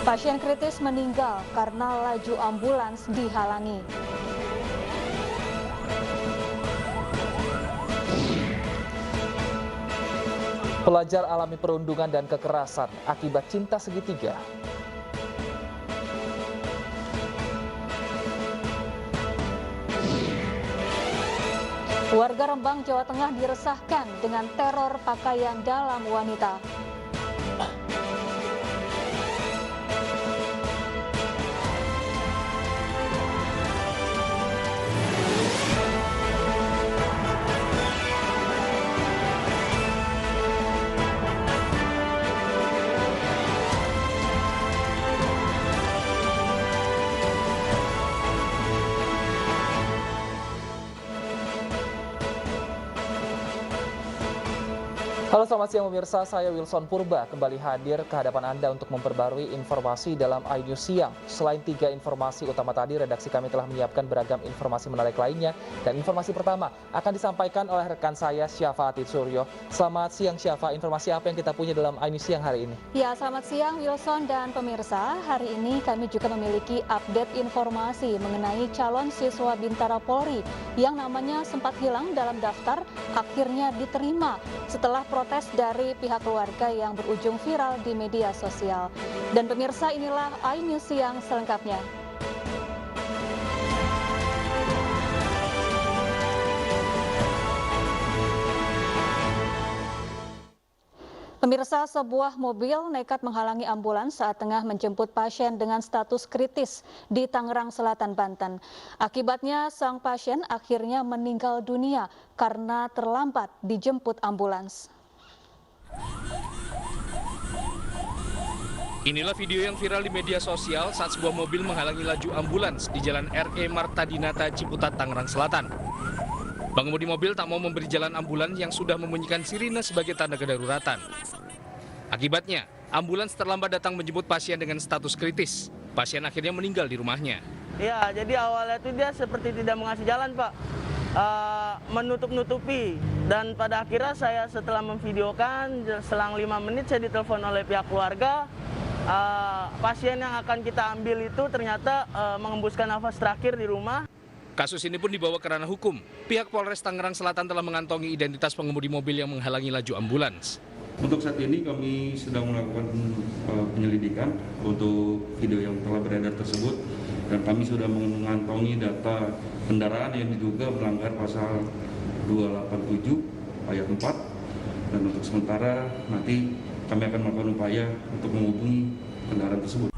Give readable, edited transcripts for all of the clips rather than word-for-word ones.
Pasien kritis meninggal karena laju ambulans dihalangi. Pelajar alami perundungan dan kekerasan akibat cinta segitiga. Warga Rembang, Jawa Tengah diresahkan dengan teror pakaian dalam wanita. Halo, selamat siang pemirsa, saya Wilson Purba kembali hadir ke hadapan Anda untuk memperbarui informasi dalam iNews Siang. Selain 3 informasi utama tadi, redaksi kami telah menyiapkan beragam informasi menarik lainnya. Dan informasi pertama akan disampaikan oleh rekan saya, Syafa Atid Suryo. Selamat siang Syafa, informasi apa yang kita punya dalam iNews Siang hari ini? Ya, selamat siang Wilson dan pemirsa. Hari ini kami juga memiliki update informasi mengenai calon siswa Bintara Polri yang namanya sempat hilang dalam daftar, akhirnya diterima setelah protes dari pihak keluarga yang berujung viral di media sosial. Dan pemirsa, inilah iNews Siang selengkapnya. Pemirsa, sebuah mobil nekat menghalangi ambulans saat tengah menjemput pasien dengan status kritis di Tangerang Selatan, Banten. Akibatnya, sang pasien akhirnya meninggal dunia karena terlambat dijemput ambulans. Inilah video yang viral di media sosial saat sebuah mobil menghalangi laju ambulans di Jalan RE Marta Dinata, Ciputat, Tangerang Selatan. Pengemudi mobil tak mau memberi jalan ambulans yang sudah membunyikan sirine sebagai tanda kedaruratan. Akibatnya, ambulans terlambat datang menjemput pasien dengan status kritis. Pasien akhirnya meninggal di rumahnya. Ya, jadi awalnya itu dia seperti tidak mengasih jalan, Pak. Menutup-nutupi. Dan pada akhirnya saya setelah memvideokan, selang 5 menit saya ditelepon oleh pihak keluarga. Pasien yang akan kita ambil itu ternyata mengembuskan nafas terakhir di rumah. Kasus ini pun dibawa ke ranah hukum. Pihak Polres Tangerang Selatan telah mengantongi identitas pengemudi mobil yang menghalangi laju ambulans. Untuk saat ini kami sedang melakukan penyelidikan untuk video yang telah beredar tersebut, dan kami sudah mengantongi data kendaraan yang diduga melanggar pasal 287 ayat 4, dan untuk sementara nanti kami akan melakukan upaya untuk menghubungi kendaraan tersebut.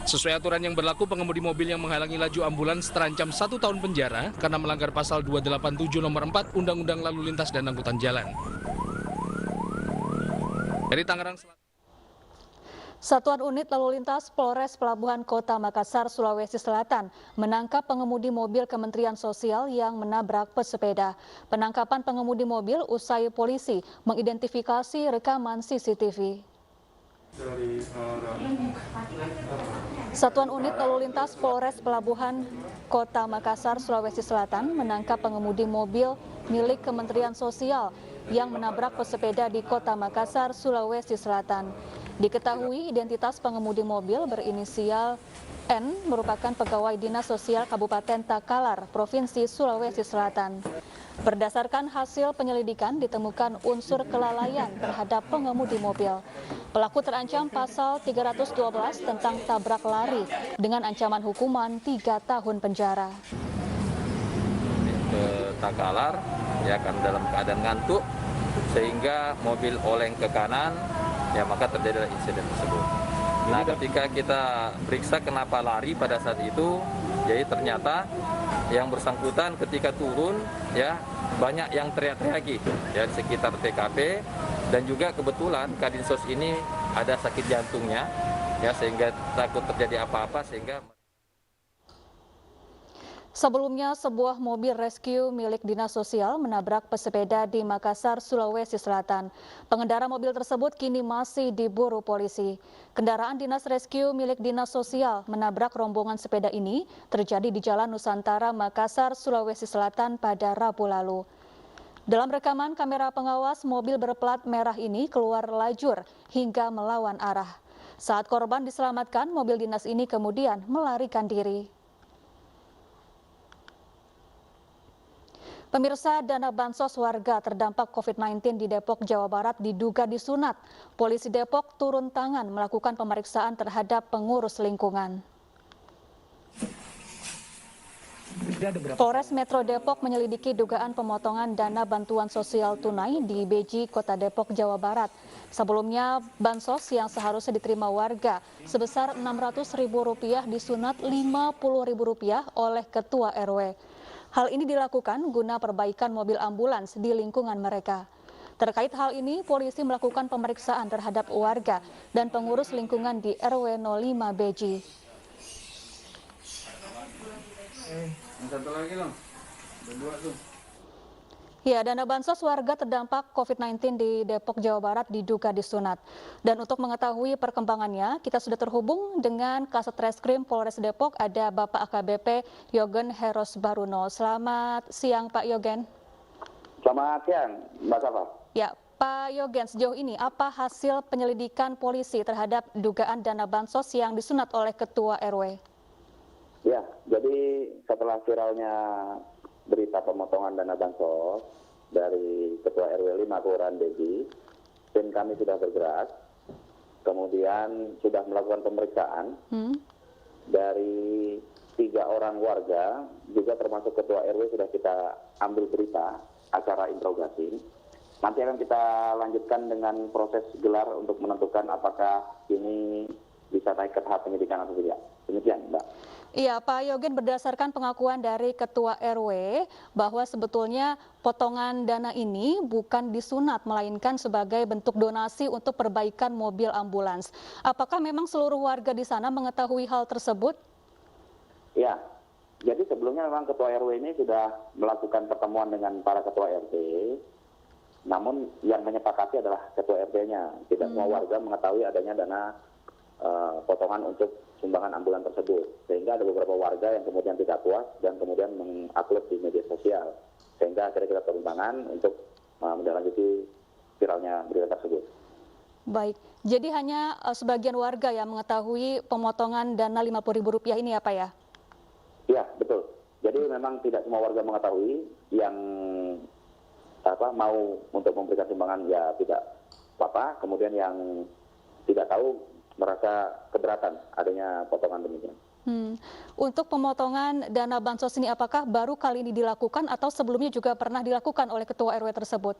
Sesuai aturan yang berlaku, pengemudi mobil yang menghalangi laju ambulans terancam 1 tahun penjara karena melanggar pasal 287 nomor 4 Undang-Undang Lalu Lintas dan Angkutan Jalan. Dari Tangerang Selatan. Satuan Unit Lalu Lintas Polres Pelabuhan Kota Makassar, Sulawesi Selatan menangkap pengemudi mobil Kementerian Sosial yang menabrak pesepeda. Penangkapan pengemudi mobil usai polisi mengidentifikasi rekaman CCTV. Satuan Unit Lalu Lintas Polres Pelabuhan Kota Makassar, Sulawesi Selatan menangkap pengemudi mobil milik Kementerian Sosial yang menabrak pesepeda di Kota Makassar, Sulawesi Selatan. Diketahui identitas pengemudi mobil berinisial N merupakan pegawai Dinas Sosial Kabupaten Takalar, Provinsi Sulawesi Selatan. Berdasarkan hasil penyelidikan ditemukan unsur kelalaian terhadap pengemudi mobil. Pelaku terancam pasal 312 tentang tabrak lari dengan ancaman hukuman 3 tahun penjara. Ke Takalar, ya kan, dalam keadaan ngantuk sehingga mobil oleng ke kanan, ya maka terjadi insiden tersebut. Nah, ketika kita periksa kenapa lari pada saat itu, jadi ternyata yang bersangkutan ketika turun, ya banyak yang teriak-teriaki ya di sekitar TKP, dan juga kebetulan Kadinsos ini ada sakit jantungnya, ya sehingga takut terjadi apa-apa sehingga. Sebelumnya, sebuah mobil rescue milik Dinas Sosial menabrak pesepeda di Makassar, Sulawesi Selatan. Pengendara mobil tersebut kini masih diburu polisi. Kendaraan Dinas Rescue milik Dinas Sosial menabrak rombongan sepeda ini terjadi di Jalan Nusantara, Makassar, Sulawesi Selatan pada Rabu lalu. Dalam rekaman kamera pengawas, mobil berplat merah ini keluar lajur hingga melawan arah. Saat korban diselamatkan, mobil dinas ini kemudian melarikan diri. Pemirsa, dana bansos warga terdampak COVID-19 di Depok, Jawa Barat diduga disunat. Polisi Depok turun tangan melakukan pemeriksaan terhadap pengurus lingkungan. Polres Metro Depok menyelidiki dugaan pemotongan dana bantuan sosial tunai di Beji, Kota Depok, Jawa Barat. Sebelumnya, bansos yang seharusnya diterima warga sebesar Rp600.000 disunat Rp50.000 oleh Ketua RW. Hal ini dilakukan guna perbaikan mobil ambulans di lingkungan mereka. Terkait hal ini, polisi melakukan pemeriksaan terhadap warga dan pengurus lingkungan di RW 05 Beji. Ya, dana bansos warga terdampak COVID-19 di Depok, Jawa Barat diduga disunat. Dan untuk mengetahui perkembangannya, kita sudah terhubung dengan Kasat Reskrim Polres Depok, ada Bapak AKBP Yogen Heros Baruno. Selamat siang, Pak Yogen. Selamat siang, Mbak Safa. Ya, Pak Yogen, sejauh ini apa hasil penyelidikan polisi terhadap dugaan dana bansos yang disunat oleh Ketua RW? Ya, jadi setelah viralnya berita pemotongan dana bansos dari Ketua RW 5 Kelurahan Beji, tim kami sudah bergerak, kemudian sudah melakukan pemeriksaan dari 3 orang warga, juga termasuk Ketua RW sudah kita ambil berita acara interogasi. Nanti akan kita lanjutkan dengan proses gelar untuk menentukan apakah ini bisa naik ke tahap penyidikan atau tidak. Demikian, Mbak. Iya, Pak Yogen, berdasarkan pengakuan dari Ketua RW bahwa sebetulnya potongan dana ini bukan disunat, melainkan sebagai bentuk donasi untuk perbaikan mobil ambulans. Apakah memang seluruh warga di sana mengetahui hal tersebut? Ya, jadi sebelumnya memang Ketua RW ini sudah melakukan pertemuan dengan para Ketua RT, namun yang menyepakati adalah Ketua RT-nya. Tidak semua warga mengetahui adanya dana potongan untuk sumbangan ambulan tersebut, sehingga ada beberapa warga yang kemudian tidak puas dan kemudian mengupload di media sosial, sehingga akhirnya kita turun tangan untuk menindaklanjuti viralnya berita tersebut. Baik, jadi hanya sebagian warga yang mengetahui pemotongan dana Rp50.000 ini ya, Pak ya? Ya, betul. Jadi memang tidak semua warga mengetahui, yang mau untuk memberikan sumbangan ya tidak apa-apa, kemudian yang tidak tahu merasa keberatan adanya potongan demikian. Untuk pemotongan dana bansos ini apakah baru kali ini dilakukan atau sebelumnya juga pernah dilakukan oleh Ketua RW tersebut?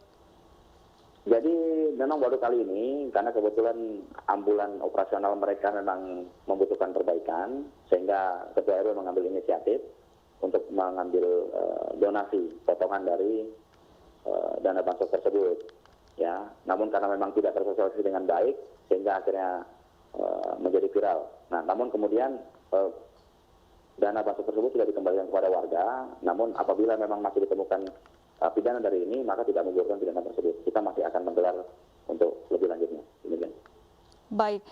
Jadi memang baru kali ini, karena kebetulan ambulan operasional mereka memang membutuhkan perbaikan, sehingga Ketua RW mengambil inisiatif untuk mengambil donasi potongan dari dana bansos tersebut. Ya, namun karena memang tidak tersosialisasi dengan baik, sehingga akhirnya menjadi viral. Nah, namun kemudian dana bansos tersebut sudah dikembalikan kepada warga. Namun apabila memang masih ditemukan pidana dari ini, maka tidak menggugurkan pidana tersebut. Kita masih akan menggelar untuk lebih lanjutnya. Demikian. Baik,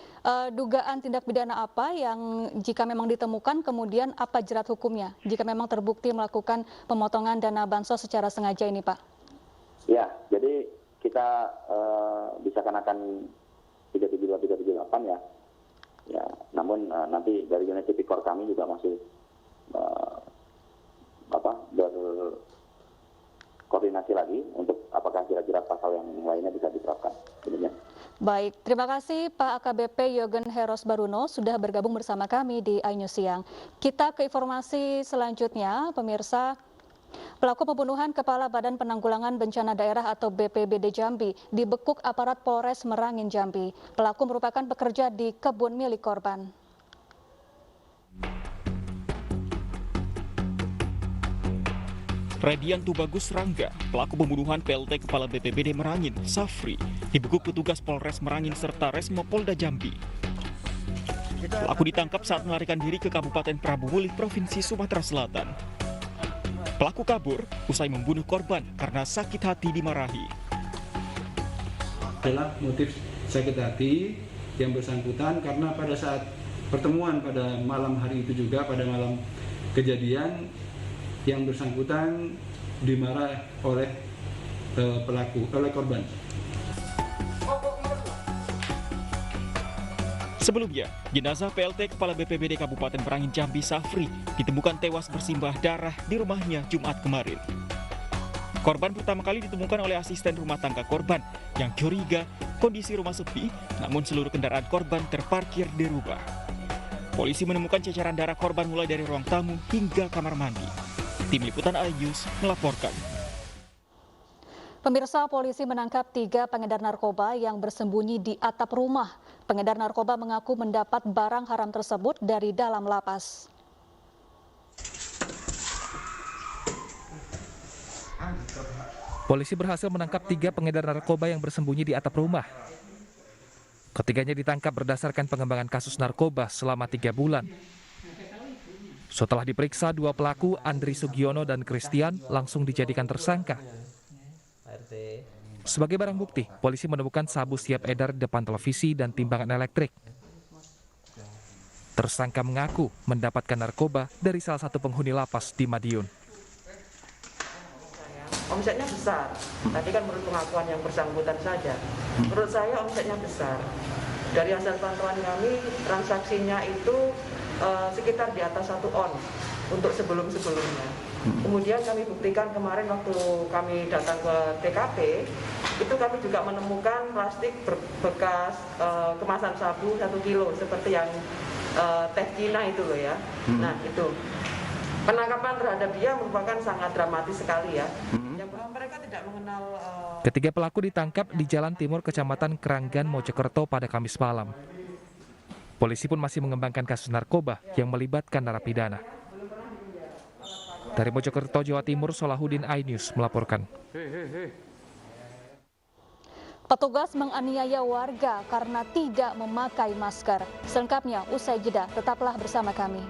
dugaan tindak pidana apa yang jika memang ditemukan, kemudian apa jerat hukumnya jika memang terbukti melakukan pemotongan dana bansos secara sengaja ini, Pak? Ya, jadi kita bisa kenakan 372-378 ya. Ya, namun nanti dari unit tipikor kami juga masih berkoordinasi lagi untuk apakah jerat-jerat pasal yang lainnya bisa diterapkan. Demikian. Baik, terima kasih Pak AKBP Yogen Heros Baruno sudah bergabung bersama kami di iNews Siang. Kita ke informasi selanjutnya, pemirsa. Pelaku pembunuhan Kepala Badan Penanggulangan Bencana Daerah atau BPBD Jambi dibekuk aparat Polres Merangin Jambi. Pelaku merupakan pekerja di kebun milik korban. Radian Tubagus Rangga, pelaku pembunuhan PLT Kepala BPBD Merangin, Safri, dibekuk petugas Polres Merangin serta Resmo Polda Jambi. Pelaku ditangkap saat melarikan diri ke Kabupaten Prabu Mulih, Provinsi Sumatera Selatan. Pelaku kabur usai membunuh korban karena sakit hati dimarahi. Adalah motif sakit hati yang bersangkutan karena pada saat pertemuan pada malam hari itu juga, pada malam kejadian, yang bersangkutan dimarah oleh oleh korban. Sebelumnya, jenazah PLT Kepala BPBD Kabupaten Merangin Jambi Safri ditemukan tewas bersimbah darah di rumahnya Jumat kemarin. Korban pertama kali ditemukan oleh asisten rumah tangga korban yang curiga kondisi rumah sepi, namun seluruh kendaraan korban terparkir di rumah. Polisi menemukan ceceran darah korban mulai dari ruang tamu hingga kamar mandi. Tim Liputan iNews melaporkan. Pemirsa, polisi menangkap 3 pengedar narkoba yang bersembunyi di atap rumah. Pengedar narkoba mengaku mendapat barang haram tersebut dari dalam lapas. Polisi berhasil menangkap 3 pengedar narkoba yang bersembunyi di atap rumah. Ketiganya ditangkap berdasarkan pengembangan kasus narkoba selama 3 bulan. Setelah diperiksa, 2 pelaku, Andri Sugiono dan Christian, langsung dijadikan tersangka. Sebagai barang bukti, polisi menemukan sabu siap edar di depan televisi dan timbangan elektrik. Tersangka mengaku mendapatkan narkoba dari salah satu penghuni lapas di Madiun. Omsetnya besar, tadi kan menurut pengakuan yang bersangkutan saja. Menurut saya omsetnya besar. Dari hasil pantauan kami, transaksinya itu sekitar di atas 1 on untuk sebelum-sebelumnya. Kemudian kami buktikan kemarin waktu kami datang ke TKP, itu kami juga menemukan plastik bekas kemasan sabu 1 kilo seperti yang teh Cina itu loh ya. Nah itu penangkapan terhadap dia merupakan sangat dramatis sekali ya. Yang mereka tidak mengenal. Ketiga pelaku ditangkap di Jalan Timur Kecamatan Keranggan, Mojokerto pada Kamis malam. Polisi pun masih mengembangkan kasus narkoba yang melibatkan narapidana. Dari Mojokerto, Jawa Timur, Solahuddin iNews melaporkan. Petugas menganiaya warga karena tidak memakai masker. Selengkapnya usai jeda, tetaplah bersama kami.